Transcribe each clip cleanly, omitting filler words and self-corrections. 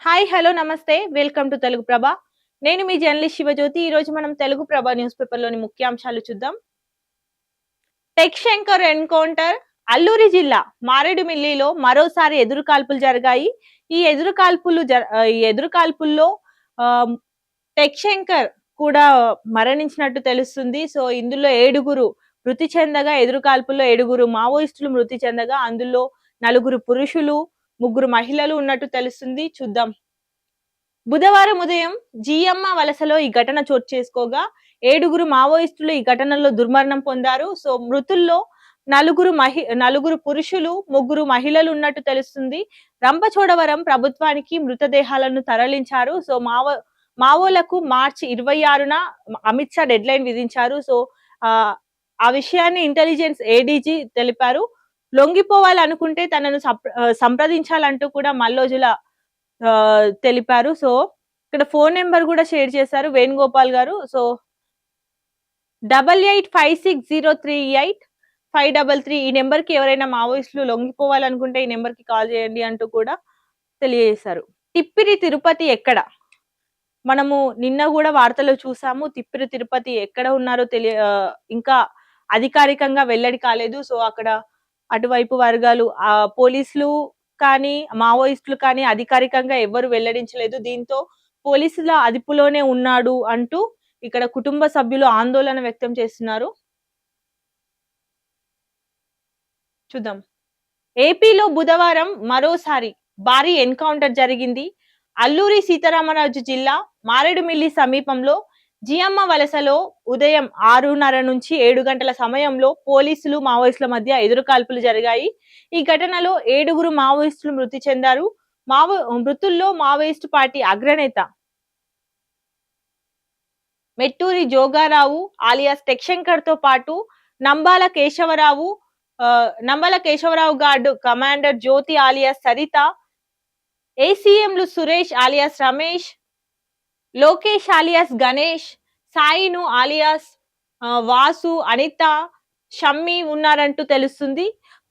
Hi hello నమస్తే welcome to Telugu ప్రభ. నేను మీ journalist Shivajyothi. ఈ రోజు మనం తెలుగు ప్రభ న్యూస్ పేపర్ లోని ముఖ్యాంశాలు చూద్దాం. Tech Shankar encounter. అల్లూరి జిల్లా మారేడుమిల్లిలో మరోసారి ఎదురుకాల్పులు జరిగాయి. ఈ ఎదురుకాల్పుల్లో టెక్ శంకర్ కూడా మరణించినట్టు తెలుస్తుంది. సో ఇందులో 7గురు మృతి చెందగా, ఎదురుకాల్పుల్లో 7గురు మావోయిస్టులు మృతి చెందగా, అందులో 4 పురుషులు 3 మహిళలు ఉన్నట్టు తెలుస్తుంది. చూద్దాం. బుధవారం ఉదయం జియమ్మ వలసలో ఈ ఘటన చోటు చేసుకోగా 7గురు మావోయిస్టులు ఈ ఘటనలో దుర్మరణం పొందారు. సో మృతుల్లో 4 పురుషులు 3 మహిళలు ఉన్నట్టు తెలుస్తుంది. రంపచోడవరం ప్రభుత్వానికి మృతదేహాలను తరలించారు. సో మావోలకు మార్చి 26న అమిత్ షా డెడ్ లైన్ విధించారు. సో ఆ విషయాన్ని ఇంటెలిజెన్స్ ఏడీజీ తెలిపారు. లొంగిపోవాలనుకుంటే తనను సంప్రదించాలంటూ కూడా మల్లోజుల తెలిపారు. సో ఇక్కడ ఫోన్ నెంబర్ కూడా షేర్ చేశారు వేణుగోపాల్ గారు. సో 8856038533 ఈ నెంబర్ కి ఎవరైనా మావోయిస్టులు లొంగిపోవాలనుకుంటే ఈ నెంబర్ కి కాల్ చేయండి అంటూ కూడా తెలియజేశారు. తిప్పిరి తిరుపతి ఎక్కడ? మనము నిన్న కూడా వార్తలో చూసాము. తిప్పిరి తిరుపతి ఎక్కడ ఉన్నారో ఇంకా అధికారికంగా వెల్లడి కాలేదు. సో అక్కడ అటువైపు వర్గాలు పోలీసులు కానీ మావోయిస్టులు కానీ అధికారికంగా ఎవరు వెల్లడించలేదు. దీంతో పోలీసుల అదుపులోనే ఉన్నాడు అంటూ ఇక్కడ కుటుంబ సభ్యులు ఆందోళన వ్యక్తం చేస్తున్నారు. చూద్దాం. ఏపీలో బుధవారం మరోసారి భారీ ఎన్కౌంటర్ జరిగింది. అల్లూరి సీతారామరాజు జిల్లా మారేడుమిల్లి సమీపంలో జియమ్మ వలసలో ఉదయం 6:30 నుంచి 7 గంటల సమయంలో పోలీసులు మావోయిస్టుల మధ్య ఎదురుకాల్పులు జరిగాయి. ఈ ఘటనలో 7గురు మావోయిస్టులు మృతి చెందారు. మృతుల్లో మావోయిస్టు పార్టీ అగ్రనేత మెట్టూరి జోగారావు ఆలియాస్ టెక్ శంకర్ తో పాటు Nambala Keshavarao guard commander Jyothi alias Saritha, ఏసీఎంలు Suresh alias Ramesh, Lokesh alias Ganesh, Sainu alias Vasu, Anitha, Shammi ఉన్నారంటూ తెలుస్తుంది.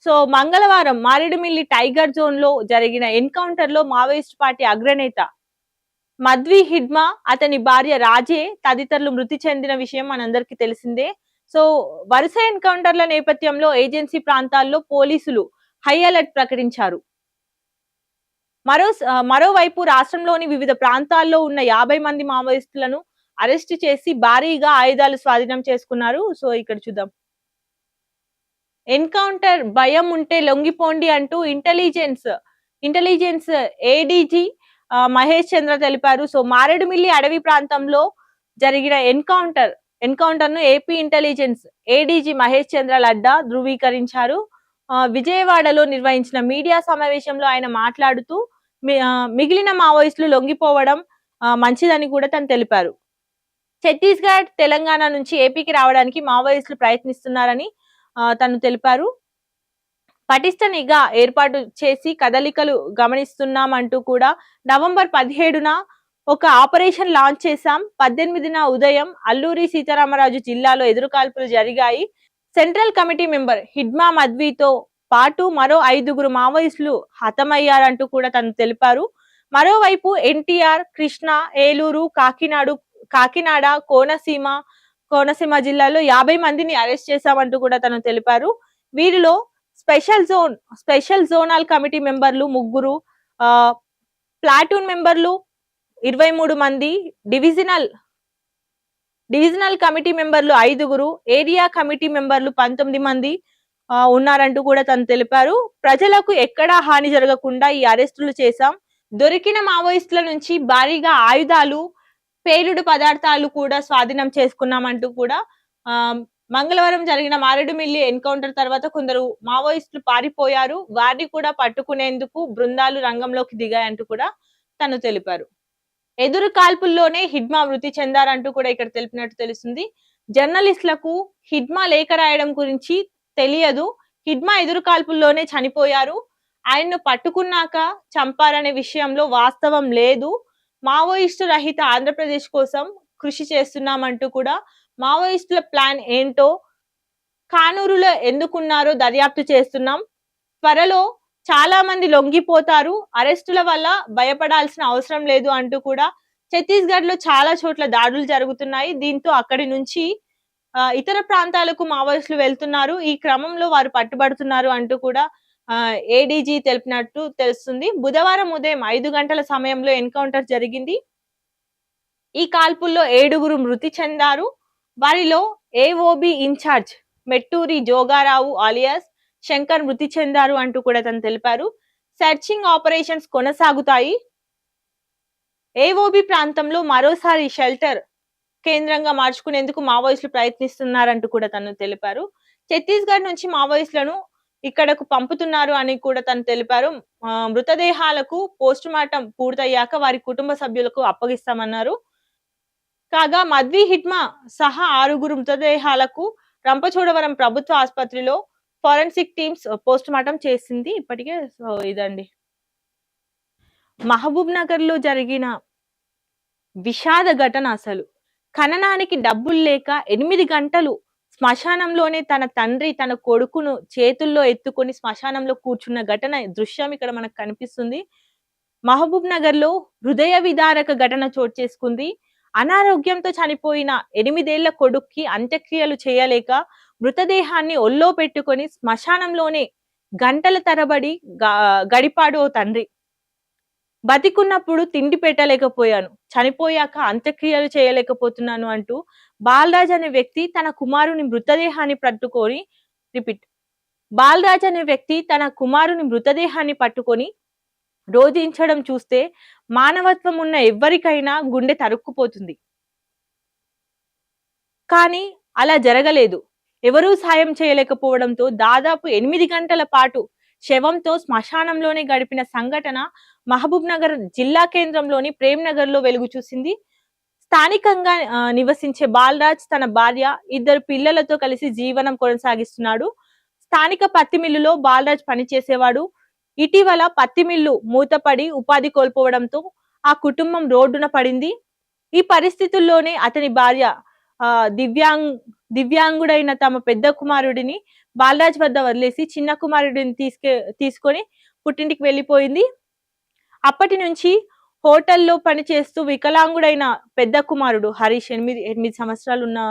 సో మంగళవారం మారేడుమిల్లి టైగర్ జోన్ లో జరిగిన ఎన్కౌంటర్ లో మావోయిస్ట్ పార్టీ అగ్రనేత మద్వి హిడ్మా, అతని భార్య రాజే తదితరులు మృతి చెందిన విషయం మనందరికీ తెలిసిందే. సో వరుస ఎన్కౌంటర్ల నేపథ్యంలో ఏజెన్సీ ప్రాంతాల్లో పోలీసులు హై అలర్ట్ ప్రకటించారు. మరోవైపు రాష్ట్రంలోని వివిధ ప్రాంతాల్లో ఉన్న 50 మంది మావోయిస్టులను అరెస్ట్ చేసి భారీగా ఆయుధాలు స్వాధీనం చేసుకున్నారు. సో ఇక్కడ చూద్దాం. ఎన్కౌంటర్ భయం ఉంటే లొంగిపోండి అంటూ ఇంటెలిజెన్స్ ఏడీజీ మహేష్ చంద్ర తెలిపారు. సో మారేడుమిల్లి అడవి ప్రాంతంలో జరిగిన ఎన్కౌంటర్ ను ఏపీ ఇంటెలిజెన్స్ ఏడీజీ మహేష్ చంద్ర లడ్డా ధృవీకరించారు. విజయవాడలో నిర్వహించిన మీడియా సమావేశంలో ఆయన మాట్లాడుతూ మిగిలిన మావోయిస్టులు లొంగిపోవడం మంచిదని కూడా తను తెలిపారు. ఛత్తీస్గఢ్, తెలంగాణ నుంచి ఏపీకి రావడానికి మావోయిస్టులు ప్రయత్నిస్తున్నారని తను తెలిపారు. పటిష్ట నిఘా ఏర్పాటు చేసి కదలికలు గమనిస్తున్నామంటూ కూడా నవంబర్ 17న ఒక ఆపరేషన్ లాంచ్ చేశాం. 18న ఉదయం అల్లూరి సీతారామరాజు జిల్లాలో ఎదురుకాల్పులు జరిగాయి. సెంట్రల్ కమిటీ మెంబర్ హిడ్మా మద్వితో పాటు మరో 5గురు మావోయిస్టులు హతమయ్యారంటూ కూడా తను తెలిపారు. మరోవైపు ఎన్టీఆర్, కృష్ణా, ఏలూరు, కాకినాడ, కోనసీమ జిల్లాలో 50 మందిని అరెస్ట్ చేశామంటూ కూడా తను తెలిపారు. వీరిలో స్పెషల్ జోనల్ కమిటీ మెంబర్లు 3, ప్లాటూన్ మెంబర్లు 23 మంది, డివిజనల్ కమిటీ మెంబర్లు 5గురు, ఏరియా కమిటీ మెంబర్లు 19 మంది ఉన్నారంటూ కూడా తను తెలిపారు. ప్రజలకు ఎక్కడా హాని జరగకుండా ఈ అరెస్టులు చేశాం. దొరికిన మావోయిస్టుల నుంచి భారీగా ఆయుధాలు, పేలుడు పదార్థాలు కూడా స్వాధీనం చేసుకున్నామంటూ కూడా మంగళవారం జరిగిన మారేడుమిల్లి ఎన్కౌంటర్ తర్వాత కొందరు మావోయిస్టులు పారిపోయారు. వారిని కూడా పట్టుకునేందుకు బృందాలు రంగంలోకి దిగాయంటూ కూడా తను తెలిపారు. ఎదురు కాల్పుల్లోనే హిడ్మా మృతి చెందారంటూ కూడా ఇక్కడ తెలిపినట్టు తెలుస్తుంది. జర్నలిస్టులకు హిడ్మా లేఖ రాయడం గురించి తెలియదు. హిడ్మా ఎదురు కాల్పుల్లోనే చనిపోయారు. ఆయన్ను పట్టుకున్నాక చంపారనే విషయంలో వాస్తవం లేదు. మావోయిస్టు రహిత ఆంధ్రప్రదేశ్ కోసం కృషి చేస్తున్నామంటూ కూడా మావోయిస్టుల ప్లాన్ ఏంటో, కానూరులో ఎందుకున్నారో దర్యాప్తు చేస్తున్నాం. త్వరలో చాలా మంది లొంగిపోతారు. అరెస్టుల వల్ల భయపడాల్సిన అవసరం లేదు అంటూ కూడా ఛత్తీస్‌గఢ్‌లో చాలా చోట్ల దాడులు జరుగుతున్నాయి. దీంతో అక్కడి నుంచి ఇతర ప్రాంతాలకు మావోయిస్టులు వెళ్తున్నారు. ఈ క్రమంలో వారు పట్టుబడుతున్నారు అంటూ కూడా ఏడీజీ తెలిపినట్టు తెలుస్తుంది. బుధవారం ఉదయం 5 గంటల సమయంలో ఎన్‌కౌంటర్ జరిగింది. ఈ కాల్పుల్లో 7గురు మృతి చెందారు. వారిలో AOB incharge Metturi Jogarao alias Shankar మృతి చెందారు అంటూ కూడా తను తెలిపారు. సెర్చింగ్ ఆపరేషన్స్ కొనసాగుతాయి. ఏఓబీ ప్రాంతంలో మరోసారి షెల్టర్ కేంద్రంగా మార్చుకునేందుకు మావోయిస్టులు ప్రయత్నిస్తున్నారంటూ కూడా తను తెలిపారు. ఛత్తీస్‌గఢ్ నుంచి మావోయిస్టులను ఇక్కడకు పంపుతున్నారు అని కూడా తను తెలిపారు. మృతదేహాలకు పోస్టుమార్టం పూర్తయ్యాక వారి కుటుంబ సభ్యులకు అప్పగిస్తామన్నారు. కాగా మద్వి హిట్మా సహా 6గురు మృతదేహాలకు రంపచోడవరం ప్రభుత్వ ఆసుపత్రిలో ఫోరెన్సిక్ టీమ్స్ పోస్టుమార్టం చేసింది. ఇప్పటికే ఇదండి మహబూబ్ నగర్ లో జరిగిన విషాద ఘటన. అసలు ఖననానికి డబ్బులు లేక 8 గంటలు శ్మశానంలోనే తన తండ్రి తన కొడుకును చేతుల్లో ఎత్తుకొని శ్మశానంలో కూర్చున్న ఘటన దృశ్యం ఇక్కడ మనకు కనిపిస్తుంది. మహబూబ్ నగర్ లో హృదయ విదారక ఘటన చోటు చేసుకుంది. అనారోగ్యంతో చనిపోయిన 8 ఏళ్ల కొడుక్కి అంత్యక్రియలు చేయలేక మృతదేహాన్ని ఒళ్ళో పెట్టుకొని శ్మశానంలోనే గంటల తరబడి గడిపాడు ఓ తండ్రి. బతికున్నప్పుడు తిండి పెట్టలేకపోయాను, చనిపోయాక అంత్యక్రియలు చేయలేకపోతున్నాను అంటూ బాలరాజ్ అనే వ్యక్తి తన కుమారుని మృతదేహాన్ని పట్టుకొని పట్టుకొని రోధించడం చూస్తే మానవత్వం ఉన్న ఎవ్వరికైనా గుండె తరుక్కుపోతుంది. కానీ అలా జరగలేదు. ఎవరూ సాయం చేయలేకపోవడంతో దాదాపు 8 గంటల పాటు శవంతో శ్మశానంలోనే గడిపిన సంఘటన మహబూబ్ నగర్ జిల్లా కేంద్రంలోని ప్రేమ్ నగర్ లో వెలుగు చూసింది. స్థానికంగా నివసించే బాలరాజ్ తన భార్య 2 పిల్లలతో కలిసి జీవనం కొనసాగిస్తున్నాడు. స్థానిక పత్తి మిల్లులో బాలరాజ్ పనిచేసేవాడు. ఇటీవల పత్తి మిల్లు మూతపడి ఉపాధి కోల్పోవడంతో ఆ కుటుంబం రోడ్డున పడింది. ఈ పరిస్థితుల్లోనే అతని భార్య దివ్యాంగుడైన తమ పెద్ద కుమారుడిని బాలరాజ్ వద్ద వదిలేసి చిన్న కుమారుడిని తీసుకొని పుట్టింటికి వెళ్ళిపోయింది. అప్పటి నుంచి హోటల్లో పనిచేస్తూ వికలాంగుడైన పెద్ద కుమారుడు హరీష్ 8 సంవత్సరాలు ఉన్న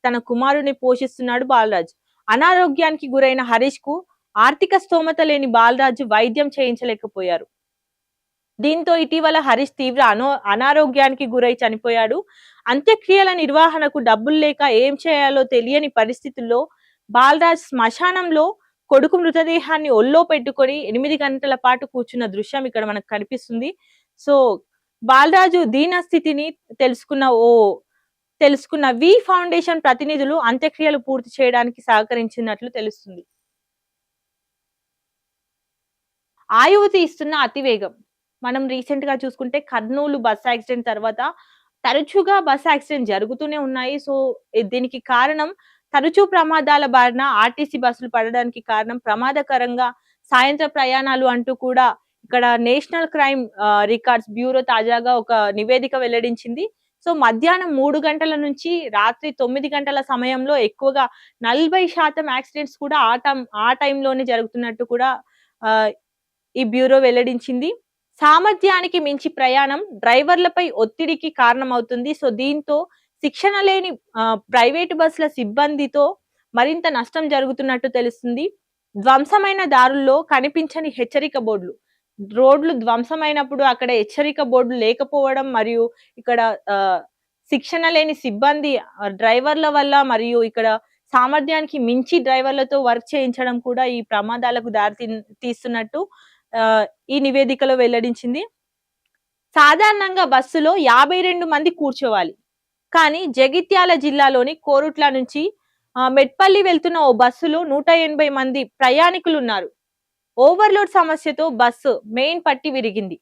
తన కుమారుడిని పోషిస్తున్నాడు బాలరాజ్. అనారోగ్యానికి గురైన హరీష్ కు ఆర్థిక స్తోమత లేని బాలరాజు వైద్యం చేయించలేకపోయారు. దీంతో ఇటీవల హరీష్ తీవ్ర అనారోగ్యానికి గురై చనిపోయాడు. అంత్యక్రియల నిర్వహణకు డబ్బులు లేక ఏం చేయాలో తెలియని పరిస్థితుల్లో బాలరాజ్ శ్మశానంలో కొడుకు మృతదేహాన్ని ఒళ్ళో పెట్టుకొని 8 గంటల పాటు కూర్చున్న దృశ్యం ఇక్కడ మనకు కనిపిస్తుంది. సో బాలరాజు దీన స్థితిని తెలుసుకున్న వి ఫౌండేషన్ ప్రతినిధులు అంత్యక్రియలు పూర్తి చేయడానికి సహకరించినట్లు తెలుస్తుంది. ఆయువు తీస్తున్న అతివేగం. మనం రీసెంట్ గా చూసుకుంటే కర్నూలు బస్ యాక్సిడెంట్ తర్వాత తరచుగా బస్ యాక్సిడెంట్ జరుగుతూనే ఉన్నాయి. సో దీనికి కారణం తరచూ ప్రమాదాల బారిన ఆర్టీసీ బస్సులు పడడానికి కారణం ప్రమాదకరంగా సాయంత్ర ప్రయాణాలు అంటూ కూడా ఇక్కడ నేషనల్ క్రైమ్ రికార్డ్స్ బ్యూరో తాజాగా ఒక నివేదిక వెల్లడించింది. సో మధ్యాహ్నం 3 గంటల నుంచి రాత్రి 9 గంటల సమయంలో ఎక్కువగా 40% యాక్సిడెంట్స్ కూడా ఆ టైంలోనే జరుగుతున్నట్టు కూడా ఈ బ్యూరో వెల్లడించింది. సామర్థ్యానికి మించి ప్రయాణం డ్రైవర్లపై ఒత్తిడికి కారణమవుతుంది. సో దీంతో శిక్షణ లేని ప్రైవేటు బస్సుల సిబ్బందితో మరింత నష్టం జరుగుతున్నట్టు తెలుస్తుంది. ధ్వంసమైన దారుల్లో కనిపించని హెచ్చరిక బోర్డులు. రోడ్లు ధ్వంసమైనప్పుడు అక్కడ హెచ్చరిక బోర్డులు లేకపోవడం మరియు ఇక్కడ శిక్షణ లేని సిబ్బంది డ్రైవర్ల వల్ల మరియు ఇక్కడ సామర్థ్యానికి మించి డ్రైవర్లతో వర్క్ చేయించడం కూడా ఈ ప్రమాదాలకు దారి తీస్తున్నట్టు ఈ నివేదికలో వెల్లడించింది. సాధారణంగా బస్సులో 52 మంది కూర్చోవాలి. కానీ జగిత్యాల జిల్లాలోని కోరుట్ల నుంచి మెట్పల్లి వెళ్తున్న ఓ బస్సులో 180 మంది ప్రయాణికులు ఉన్నారు. ఓవర్లోడ్ సమస్యతో బస్సు మెయిన్ పట్టి విరిగింది.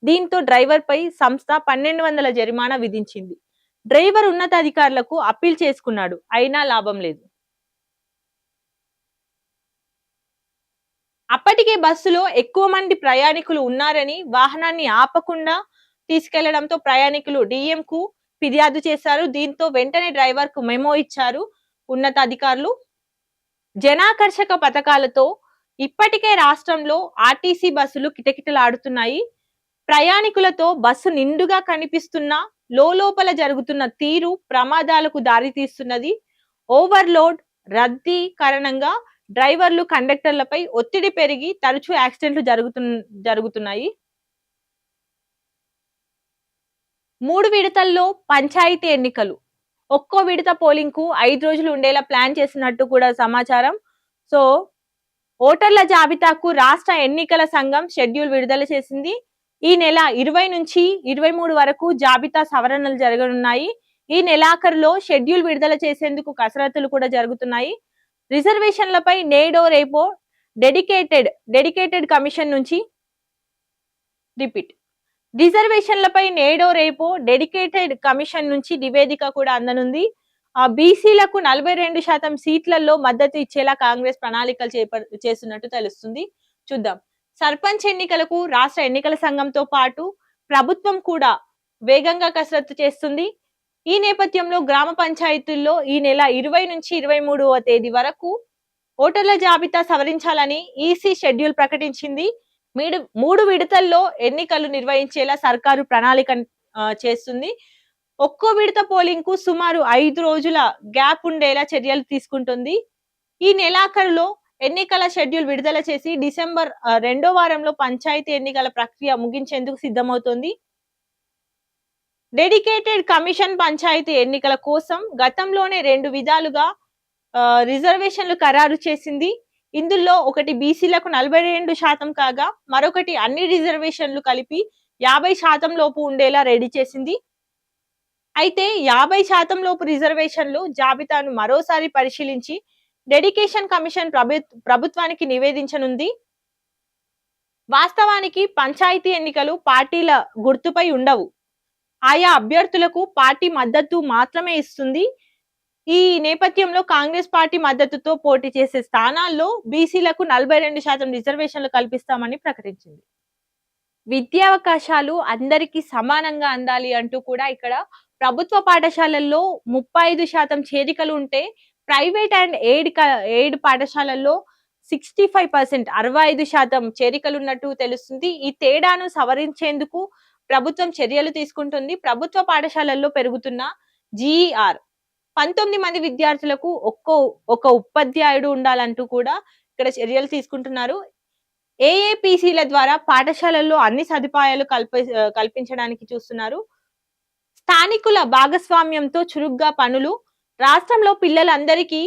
దీంతో డ్రైవర్ పై సంస్థ 1200 జరిమానా విధించింది. డ్రైవర్ ఉన్నతాధికారులకు అప్పీల్ చేసుకున్నాడు, అయినా లాభం లేదు. అప్పటికే బస్సులో ఎక్కువ మంది ప్రయాణికులు ఉన్నారని వాహనాన్ని ఆపకుండా తీసుకెళ్లడంతో ప్రయాణికులు డిఎం కు ఫిర్యాదు చేశారు. దీంతో వెంటనే డ్రైవర్ కు మెమో ఇచ్చారు ఉన్నతాధికారులు. జనాకర్షక పథకాలతో ఇప్పటికే రాష్ట్రంలో ఆర్టీసీ బస్సులు కిటకిటలాడుతున్నాయి. ప్రయాణికులతో బస్సు నిండుగా కనిపిస్తున్నా లోపల జరుగుతున్న తీరు ప్రమాదాలకు దారితీస్తున్నది. ఓవర్‌లోడ్, రద్దీ కారణంగా డ్రైవర్లు, కండక్టర్లపై ఒత్తిడి పెరిగి తరచూ యాక్సిడెంట్లు జరుగుతున్నాయి. 3 విడతల్లో పంచాయతీ ఎన్నికలు. ఒక్కో విడత పోలింగ్‌కు 5 రోజులు ఉండేలా ప్లాన్ చేసినట్టు కూడా సమాచారం. సో, ఓటర్ల జాబితాకు రాష్ట్ర ఎన్నికల సంఘం షెడ్యూల్ విడుదల చేసింది. ఈ నెల 20 నుంచి 23 వరకు జాబితా సవరణలు జరగనున్నాయి. ఈ నెలాఖరులో షెడ్యూల్ విడుదల చేసేందుకు కసరత్తులు కూడా జరుగుతున్నాయి. రిజర్వేషన్లపై నేడో రేపో డెడికేటెడ్ కమిషన్ నుంచి రిపీట్ రిజర్వేషన్లపై నేడో రేపో డెడికేటెడ్ కమిషన్ నుంచి నివేదిక కూడా అందనుంది. బీసీలకు 42% సీట్లలో మద్దతు ఇచ్చేలా కాంగ్రెస్ ప్రణాళికలు చేస్తున్నట్టు తెలుస్తుంది. చూద్దాం. సర్పంచ్ ఎన్నికలకు రాష్ట్ర ఎన్నికల సంఘంతో పాటు ప్రభుత్వం కూడా వేగంగా కసరత్తు చేస్తుంది. ఈ నేపథ్యంలో గ్రామ పంచాయతీల్లో ఈ నెల 20 నుంచి 23వ తేదీ వరకు ఓటర్ల జాబితా సవరించాలని ఈసీ షెడ్యూల్ ప్రకటించింది. 3 విడతల్లో ఎన్నికలు నిర్వహించేలా సర్కారు ప్రణాళిక చేస్తుంది. ఒక్కో విడత పోలింగ్ కు సుమారు 5 రోజుల గ్యాప్ ఉండేలా చర్యలు తీసుకుంటుంది. ఈ నెలాఖరులో ఎన్నికల షెడ్యూల్ విడుదల చేసి డిసెంబర్ 2వ వారంలో పంచాయతీ ఎన్నికల ప్రక్రియ ముగించేందుకు సిద్ధమవుతోంది. డెడికేటెడ్ కమిషన్ పంచాయతీ ఎన్నికల కోసం గతంలోనే 2 విధాలుగా రిజర్వేషన్లు ఖరారు చేసింది. ఇందులో ఒకటి బీసీలకు 42% కాగా మరొకటి అన్ని రిజర్వేషన్లు కలిపి 50% లోపు ఉండేలా రెడీ చేసింది. అయితే 50% లోపు రిజర్వేషన్లు జాబితాను మరోసారి పరిశీలించి డెడికేషన్ కమిషన్ ప్రభుత్వానికి నివేదించనుంది. వాస్తవానికి పంచాయతీ ఎన్నికలు పార్టీల గుర్తుపై ఉండవు. ఆయా అభ్యర్థులకు పార్టీ మద్దతు మాత్రమే ఇస్తుంది. ఈ నేపథ్యంలో కాంగ్రెస్ పార్టీ మద్దతుతో పోటీ చేసే స్థానాల్లో బీసీలకు 42% రిజర్వేషన్లు కల్పిస్తామని ప్రకటించింది. విద్యావకాశాలు అందరికీ సమానంగా అందాలి అంటూ కూడా ఇక్కడ ప్రభుత్వ పాఠశాలల్లో 35% చేరికలు ఉంటే ప్రైవేట్ అండ్ ఎయిడ్ పాఠశాలల్లో 65% 65% చేరికలున్నట్టు తెలుస్తుంది. ఈ తేడాను సవరించేందుకు ప్రభుత్వం చర్యలు తీసుకుంటుంది. ప్రభుత్వ పాఠశాలల్లో పెరుగుతున్న జీఈఆర్ 19 మంది విద్యార్థులకు ఒక ఉపాధ్యాయుడు ఉండాలంటూ కూడా ఇక్కడ చర్యలు తీసుకుంటున్నారు. ఏఏపీసీల ద్వారా పాఠశాలల్లో అన్ని సదుపాయాలు కల్పించడానికి చూస్తున్నారు. స్థానికుల భాగస్వామ్యంతో చురుగ్గా పనులు. రాష్ట్రంలో పిల్లలందరికీ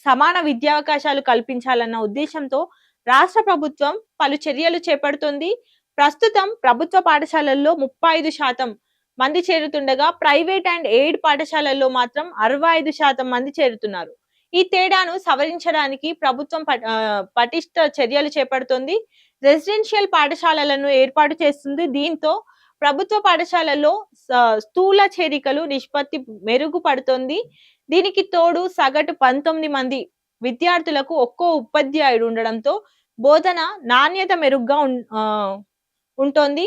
సమాన విద్యావకాశాలు కల్పించాలన్న ఉద్దేశంతో రాష్ట్ర ప్రభుత్వం పలు చర్యలు చేపడుతోంది. ప్రస్తుతం ప్రభుత్వ పాఠశాలల్లో 35% మంది చేరుతుండగా ప్రైవేట్ అండ్ ఎయిడ్ పాఠశాలల్లో మాత్రం 65% మంది చేరుతున్నారు. ఈ తేడాను సవరించడానికి ప్రభుత్వం పటిష్ట చర్యలు చేపడుతోంది. రెసిడెన్షియల్ పాఠశాలలను ఏర్పాటు చేస్తుంది. దీంతో ప్రభుత్వ పాఠశాలల్లో స్థూల చేరికలు నిష్పత్తి మెరుగుపడుతోంది. దీనికి తోడు సగటు 19 మంది విద్యార్థులకు ఒక్కో ఉపాధ్యాయుడు ఉండడంతో బోధన నాణ్యత మెరుగ్గా ఉంటోంది.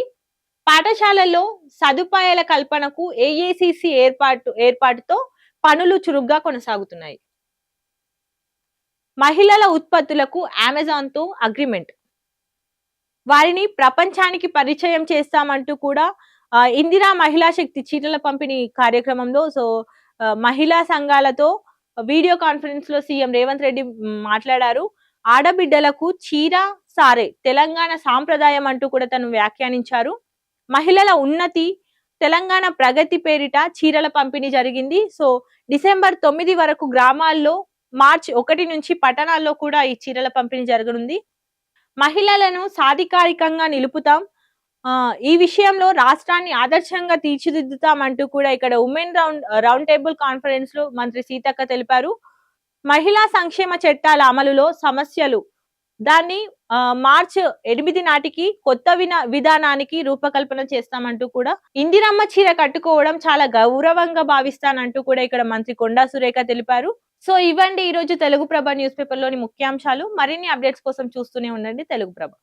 పాఠశాలల్లో సదుపాయాల కల్పనకు ఏఐసిసి ఏర్పాటుతో పనులు చురుగ్గా కొనసాగుతున్నాయి. మహిళల ఉత్పత్తులకు అమెజాన్ తో అగ్రిమెంట్. వారిని ప్రపంచానికి పరిచయం చేస్తామంటూ కూడా ఇందిరా మహిళా శక్తి చీరల పంపిణీ కార్యక్రమంలో మహిళా సంఘాలతో వీడియో కాన్ఫరెన్స్ లో సీఎం రేవంత్ రెడ్డి మాట్లాడారు. ఆడబిడ్డలకు చీర సారే తెలంగాణ సాంప్రదాయం అంటూ కూడా తను వ్యాఖ్యానించారు. మహిళల ఉన్నతి, తెలంగాణ ప్రగతి పేరిట చీరల పంపిణీ జరిగింది. డిసెంబర్ 9 వరకు గ్రామాల్లో, మార్చి 1 నుంచి పట్టణాల్లో కూడా ఈ చీరల పంపిణీ జరగనుంది. మహిళలను సాధికారికంగా నిలుపుతాం, ఈ విషయంలో రాష్ట్రాన్ని ఆదర్శంగా తీర్చిదిద్దుతామంటూ కూడా ఇక్కడ ఉమెన్ రౌండ్ టేబుల్ కాన్ఫరెన్స్ లో మంత్రి సీతక్క తెలిపారు. మహిళా సంక్షేమ చట్టాల అమలులో సమస్యలు, దాన్ని మార్చి 8 నాటికి కొత్త విధానానికి రూపకల్పన చేస్తామంటూ కూడా ఇందిరమ్మ చీర కట్టుకోవడం చాలా గౌరవంగా భావిస్తానంటూ కూడా ఇక్కడ మంత్రి కొండా సురేఖ తెలిపారు. ఇవ్వండి ఈ రోజు తెలుగు ప్రభ న్యూస్ పేపర్ లోని ముఖ్యాంశాలు. మరిన్ని అప్డేట్స్ కోసం చూస్తూనే ఉండండి తెలుగు ప్రభ.